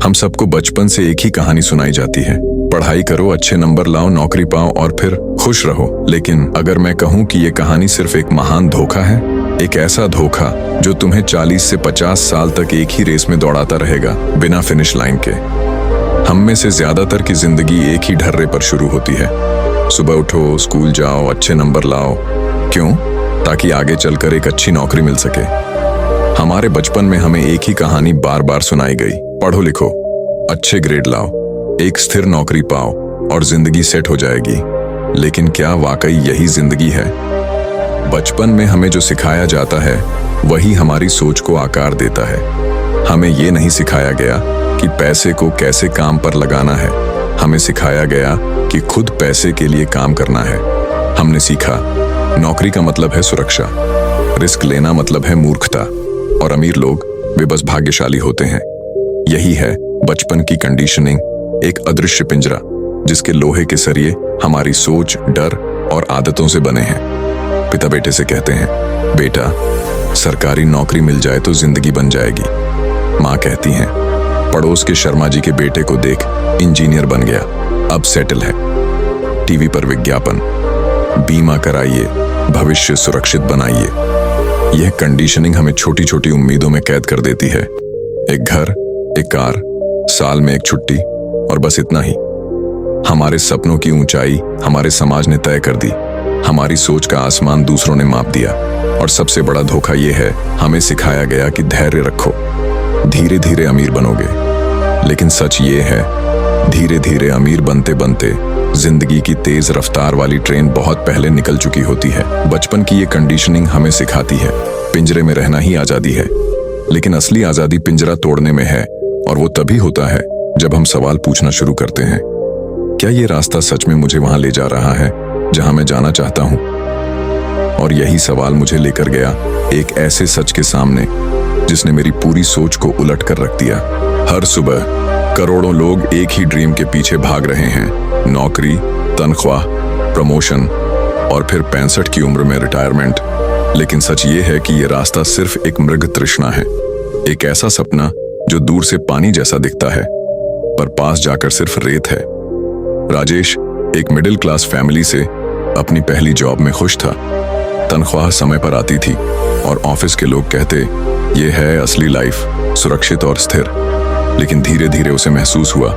हम सबको बचपन से एक ही कहानी सुनाई जाती है, पढ़ाई करो, अच्छे नंबर लाओ, नौकरी पाओ और फिर खुश रहो। लेकिन अगर मैं कहूँ कि ये कहानी सिर्फ एक महान धोखा है, एक ऐसा धोखा जो तुम्हें 40 से 50 साल तक एक ही रेस में दौड़ाता रहेगा बिना फिनिश लाइन के। हम में से ज्यादातर की जिंदगी एक ही ढर्रे पर शुरू होती है। सुबह उठो, स्कूल जाओ, अच्छे नंबर लाओ। क्यों? ताकि आगे चलकर एक अच्छी नौकरी मिल सके। हमारे बचपन में हमें एक ही कहानी बार बार सुनाई गई, पढ़ो लिखो, अच्छे ग्रेड लाओ, एक स्थिर नौकरी पाओ और जिंदगी सेट हो जाएगी। लेकिन क्या वाकई यही जिंदगी है? बचपन में हमें जो सिखाया जाता है वही हमारी सोच को आकार देता है। हमें ये नहीं सिखाया गया कि पैसे को कैसे काम पर लगाना है, हमें सिखाया गया कि खुद पैसे के लिए काम करना है। हमने सीखा नौकरी का मतलब है सुरक्षा, रिस्क लेना मतलब है मूर्खता और अमीर लोग वे बस भाग्यशाली होते हैं। यही है बचपन की कंडीशनिंग, एक अदृश्य पिंजरा जिसके लोहे के सरिये हमारी सोच, डर और आदतों से बने हैं। पिता बेटे से कहते हैं, बेटा सरकारी नौकरी मिल जाए तो जिंदगी बन जाएगी। माँ कहती हैं, पड़ोस के शर्मा जी के बेटे को देख, इंजीनियर बन गया, अब सेटल है। टीवी पर विज्ञापन, बीमा कराइए, भविष्य सुरक्षित बनाइए। यह कंडीशनिंग हमें छोटी छोटी उम्मीदों में कैद कर देती है। एक घर, एक कार, साल में एक छुट्टी और बस इतना ही। हमारे सपनों की ऊंचाई हमारे समाज ने तय कर दी, हमारी सोच का आसमान दूसरों ने माप दिया। और सबसे बड़ा धोखा यह है, हमें सिखाया गया कि धैर्य रखो, धीरे धीरे अमीर बनोगे। लेकिन सच ये है, धीरे धीरे अमीर बनते बनते जिंदगी की तेज रफ्तार वाली ट्रेन बहुत पहले निकल चुकी होती है। बचपन की ये कंडीशनिंग हमें सिखाती है पिंजरे में रहना ही आजादी है। लेकिन असली आजादी पिंजरा तोड़ने में है, और वो तभी होता है जब हम सवाल पूछना शुरू करते हैं, क्या ये रास्ता सच में मुझे वहां ले जा रहा है जहां मैं जाना चाहता हूं? और यही सवाल मुझे लेकर गया एक ऐसे सच के सामने जिसने मेरी पूरी सोच को उलट कर रख दिया। हर सुबह करोड़ों लोग एक ही ड्रीम के पीछे भाग रहे हैं, नौकरी, तनख्वाह, प्रमोशन और फिर 65 की उम्र में रिटायरमेंट। लेकिन सच ये है कि ये रास्ता सिर्फ एक मृग तृष्णा है, एक ऐसा सपना जो दूर से पानी जैसा दिखता है पर पास जाकर सिर्फ रेत है। राजेश एक मिडिल क्लास फैमिली से अपनी पहली जॉब में खुश था। तनख्वाह समय पर आती थी और ऑफिस के लोग कहते, ये है असली लाइफ, सुरक्षित और स्थिर। लेकिन धीरे धीरे उसे महसूस हुआ,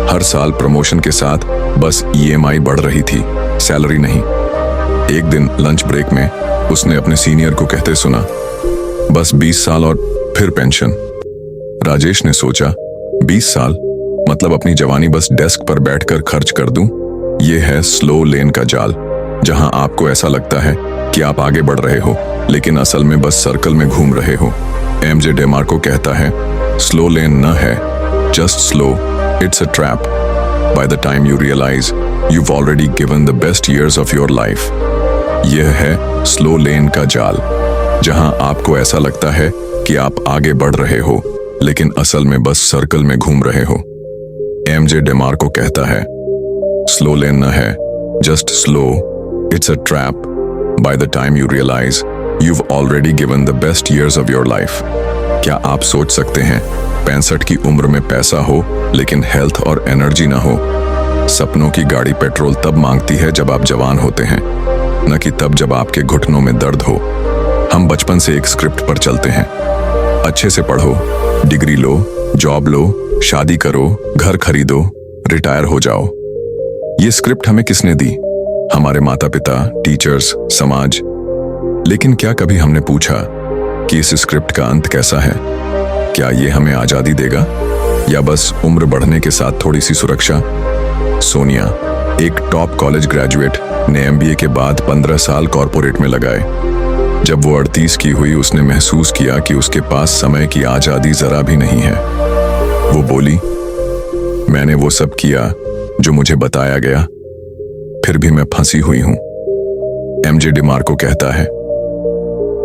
हर साल प्रमोशन के साथ बस EMI बढ़ रही थी, सैलरी नहीं। एक दिन लंच ब्रेक में उसने अपने सीनियर को कहते सुना, बस 20 साल और फिर पेंशन। राजेश ने सोचा, 20 साल मतलब अपनी जवानी बस डेस्क पर बैठकर खर्च कर दूं? ये है स्लो लेन का जाल, जहां आपको ऐसा लगता है कि आप आगे बढ़ रहे हो, लेकिन असल में बस सर्कल में घूम रहे हो। MJ डेमार्को कहता है, स्लो लेन न है, just slow, it's a trap. By the time you realize, you've already given the best years of your life. यह है स्लो लेन का जाल, जहां आपको ऐसा लगता है कि आप आगे बढ़ रहे हो, लेकिन असल में बस सर्कल में घूम रहे हो। MJ डेमार्को कहता है, स्लो लेन न है, just slow, it's a trap. By the time you realize, you've already given the best years of your life. क्या आप सोच सकते हैं 65 की उम्र में पैसा हो लेकिन हेल्थ और एनर्जी ना हो? सपनों की गाड़ी पेट्रोल तब मांगती है जब आप जवान होते हैं, न कि तब जब आपके घुटनों में दर्द हो। हम बचपन से एक स्क्रिप्ट पर चलते हैं, अच्छे से पढ़ो, डिग्री लो, जॉब लो, शादी करो, घर खरीदो, रिटायर हो जाओ। ये स्क्रिप्ट हमें किसने दी? हमारे माता पिता, टीचर्स, समाज। लेकिन क्या कभी हमने पूछा कि इस स्क्रिप्ट का अंत कैसा है? क्या ये हमें आजादी देगा या बस उम्र बढ़ने के साथ थोड़ी सी सुरक्षा? सोनिया, एक टॉप कॉलेज ग्रेजुएट, ने MBA के बाद 15 साल कॉर्पोरेट में लगाए। जब वो 38 की हुई, उसने महसूस किया कि उसके पास समय की आजादी जरा भी नहीं है। वो बोली, मैंने वो सब किया जो मुझे बताया गया, फिर भी मैं फंसी हुई हूं। MJ डेमार्को कहता है,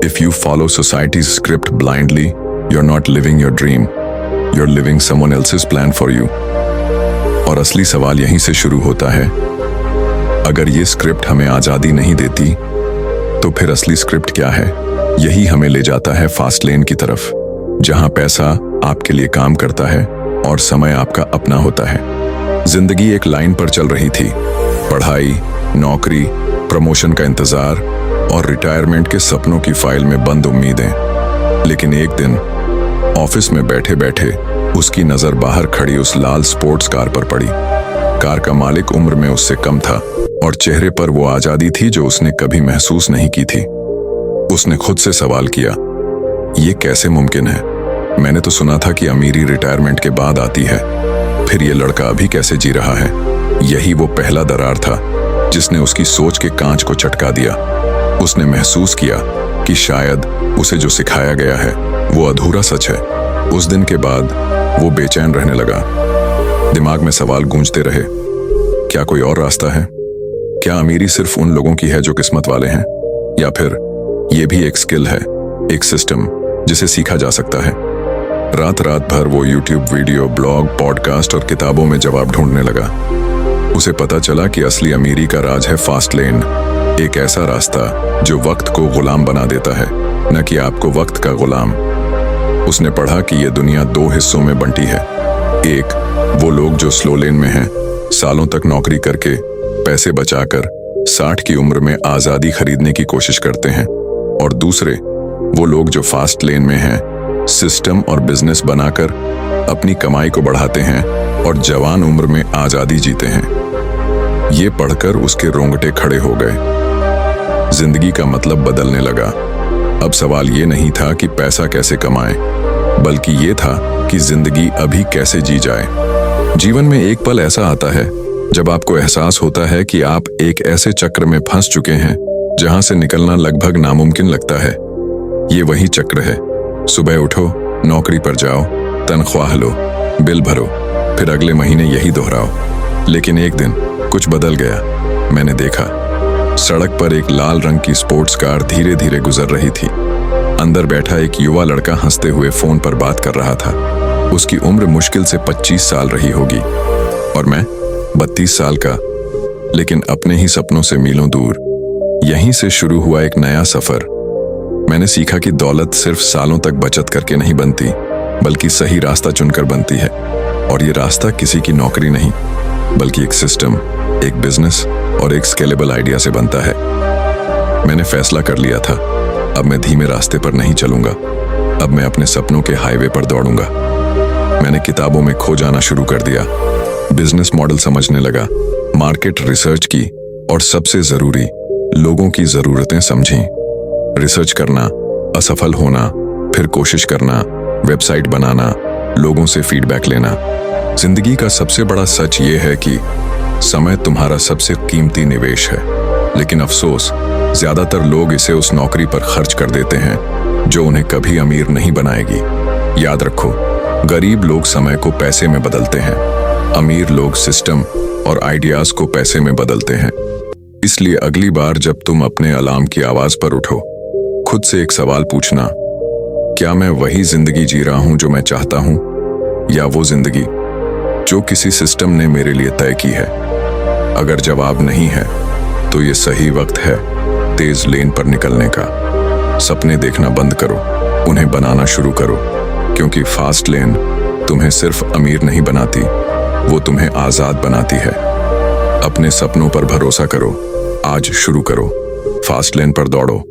If you follow society's script blindly, you're not living your dream. You're living someone else's plan for you. और असली सवाल यहीं से शुरू होता है। अगर ये स्क्रिप्ट हमें आजादी नहीं देती, तो फिर असली स्क्रिप्ट क्या है? यही हमें ले जाता है फास्ट लेन की तरफ, जहां पैसा आपके लिए काम करता है और समय आपका अपना होता है। जिंदगी एक लाइन पर चल रही थी, पढ़ाई, नौकरी, प्रमोशन का इंतजार और रिटायरमेंट के सपनों की फाइल में बंद उम्मीदें। लेकिन एक दिन ऑफिस में बैठे बैठे उसकी नजर बाहर खड़ी उस लाल स्पोर्ट्स कार पर पड़ी। कार का मालिक उम्र में उससे कम था और चेहरे पर वो आजादी थी जो उसने कभी महसूस नहीं की थी। उसने खुद से सवाल किया, ये कैसे मुमकिन है? मैंने तो सुना था कि अमीरी रिटायरमेंट के बाद आती है, फिर ये लड़का अभी कैसे जी रहा है? यही वो पहला दरार था जिसने उसकी सोच के कांच को चटका दिया। उसने महसूस किया कि शायद उसे जो सिखाया गया है वो अधूरा सच है। उस दिन के बाद वो बेचैन रहने लगा। दिमाग में सवाल गूंजते रहे, क्या कोई और रास्ता है? क्या अमीरी सिर्फ उन लोगों की है जो किस्मत वाले हैं, या फिर ये भी एक स्किल है, एक सिस्टम जिसे सीखा जा सकता है? रात रात भर वो YouTube वीडियो, ब्लॉग, पॉडकास्ट और किताबों में जवाब ढूंढने लगा। उसे पता चला कि असली अमीरी का राज है फास्ट लेन, एक ऐसा रास्ता जो वक्त को गुलाम बना देता है, न कि आपको वक्त का गुलाम। उसने पढ़ा कि यह दुनिया दो हिस्सों में बंटी है। एक, वो लोग जो स्लो लेन में हैं, सालों तक नौकरी करके पैसे बचाकर 60 की उम्र में आजादी खरीदने की कोशिश करते हैं, और दूसरे वो लोग जो फास्ट लेन में हैं, सिस्टम और बिजनेस बनाकर अपनी कमाई को बढ़ाते हैं और जवान उम्र में आजादी जीते हैं। ये पढ़कर उसके रोंगटे खड़े हो गए। जिंदगी का मतलब बदलने लगा। अब सवाल ये नहीं था कि पैसा कैसे कमाएं, बल्कि ये था कि जिंदगी अभी कैसे जी जाए। जीवन में एक पल ऐसा आता है जब आपको एहसास होता है कि आप एक ऐसे चक्र में फंस चुके हैं जहां से निकलना लगभग नामुमकिन लगता है। ये वही चक्र है, सुबह उठो, नौकरी पर जाओ, तनख्वाह लो, बिल भरो, फिर अगले महीने यही दोहराओ। लेकिन एक दिन कुछ बदल गया। मैंने देखा, सड़क पर एक लाल रंग की स्पोर्ट्स कार धीरे धीरे गुजर रही थी। अंदर बैठा एक युवा लड़का हंसते हुए फोन पर बात कर रहा था। उसकी उम्र मुश्किल से 25 साल रही होगी और मैं 32 साल का, लेकिन अपने ही सपनों से मीलों दूर। यहीं से शुरू हुआ एक नया सफर। मैंने सीखा कि दौलत सिर्फ सालों तक बचत करके नहीं बनती, बल्कि सही रास्ता चुनकर बनती है। और ये रास्ता किसी की नौकरी नहीं, बल्कि एक सिस्टम, एक बिजनेस और एक स्केलेबल आइडिया से बनता है। मैंने फैसला कर लिया था, अब मैं धीमे रास्ते पर नहीं चलूंगा, अब मैं अपने सपनों के हाईवे पर दौड़ूंगा। मैंने किताबों में खो जाना शुरू कर दिया, बिजनेस मॉडल समझने लगा, मार्केट रिसर्च की और सबसे जरूरी, लोगों की जरूरतें समझी। रिसर्च करना, असफल होना, फिर कोशिश करना, वेबसाइट बनाना, लोगों से फीडबैक लेना। जिंदगी का सबसे बड़ा सच ये है कि समय तुम्हारा सबसे कीमती निवेश है, लेकिन अफसोस ज्यादातर लोग इसे उस नौकरी पर खर्च कर देते हैं जो उन्हें कभी अमीर नहीं बनाएगी। याद रखो, गरीब लोग समय को पैसे में बदलते हैं, अमीर लोग सिस्टम और आइडियाज को पैसे में बदलते हैं। इसलिए अगली बार जब तुम अपने अलार्म की आवाज पर उठो, खुद से एक सवाल पूछना, क्या मैं वही जिंदगी जी रहा हूं जो मैं चाहता हूं, या वो जिंदगी जो किसी सिस्टम ने मेरे लिए तय की है? अगर जवाब नहीं है तो ये सही वक्त है तेज लेन पर निकलने का। सपने देखना बंद करो, उन्हें बनाना शुरू करो, क्योंकि फास्ट लेन तुम्हें सिर्फ अमीर नहीं बनाती, वो तुम्हें आजाद बनाती है। अपने सपनों पर भरोसा करो, आज शुरू करो, फास्ट लेन पर दौड़ो।